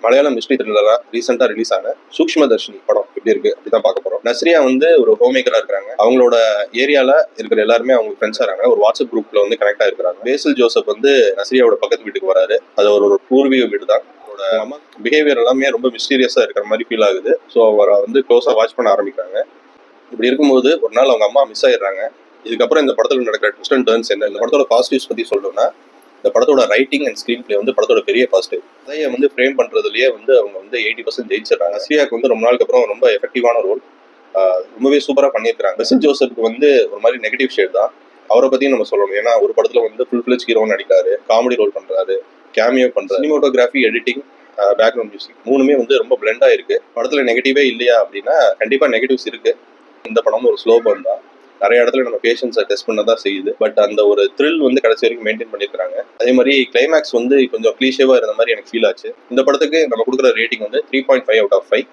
Malayalam mystery த்ரில்லரா ரீசெண்டா release ஆன சூக்ஷ்மதர்ஷினி படம் எப்படி இருக்கு அப்படிதான் பார்க்க போறோம். நஸ்ரியா வந்து ஒரு ஹோம் மேக்கரா இருக்காங்க. அவங்களோட ஏரியால இருக்கிற எல்லாருமே அவங்க ஃப்ரெண்ட்ஸா இருக்காங்க. ஒரு வாட்ஸ்அப் குரூப்ல வந்து கனெக்ட் ஆயிருக்காங்க. பேசில் ஜோசப் வந்து நஸ்ரியாவோட பக்கத்து வீட்டுக்கு வராரு. அது ஒரு பூர்வீக வீடு தான். அம்மா பிஹேவியர் எல்லாமே ரொம்ப மிஸ்டீரியஸா இருக்கிற மாதிரி ஃபீல் ஆகுது. ஸோ அவரை வந்து க்ளோஸா வாட்ச் பண்ண ஆரம்பிக்கிறாங்க. இப்படி இருக்கும்போது ஒரு நாள் அவங்க அம்மா மிஸ் ஆயிடுறாங்க. இதுக்கப்புறம் இந்த படத்துல நடக்கிற ட்விஸ்ட் அண்ட் டர்ன்ஸ் என்ன? இந்த படத்தோட பாசிட்டிவ்ஸ் பத்தி சொல்லணும்னா, இந்த படத்தோட ரைட்டிங் அண்ட் ஸ்கிரீன் பிளே வந்து படத்தோட பெரிய பாசிட்டிவ். கதையை வந்து ஃப்ரேம் பண்றதுலயே வந்து அவங்க வந்து 80% ஜெயிச்சிடறாங்க. நஸ்ரியாவுக்கு வந்து ரொம்ப நாளுக்கு அப்புறம் ரொம்ப எஃபெக்டிவான ரோல், ரொம்பவே சூப்பரா பண்ணியிருக்காங்க. பெசில் ஜோசப்க்கு வந்து ஒரு மாதிரி நெகட்டிவ் ஷேட் தான். அவரை பத்தியும் நம்ம சொல்லணும். ஏன்னா ஒரு படத்துல வந்து ஃபுல் ஃபிளெஜ் ஹீரோன்னு நடிக்கிறாரு, காமெடி ரோல் பண்றாரு, கேமியோ பண்றாரு. சினிமோட்டோகிராஃபி, எடிட்டிங், பேக்ரவுண்ட் மியூசிக் மூணுமே வந்து ரொம்ப பிளெண்டா இருக்கு. படத்துல நெகட்டிவே இல்லையா அப்படின்னா கண்டிப்பா நெகட்டிவ்ஸ் இருக்கு. இந்த படமும் ஒரு ஸ்லோ பர்ன் தான். நிறைய இடத்துல நம்ம பேஷன்ஸை டெஸ்ட் பண்ண தான் செய்யுது. பட் அந்த ஒரு த்ரில் வந்து கடைசி வரைக்கும் மெயின்டைன் பண்ணியிருக்காங்க. அதே மாதிரி கிளைமேக்ஸ் வந்து கொஞ்சம் கிளீஷேவா இருந்த மாதிரி எனக்கு ஃபீல் ஆச்சு. இந்த படத்துக்கு நம்ம கொடுக்குற ரேட்டிங் வந்து 3.5 out of 5.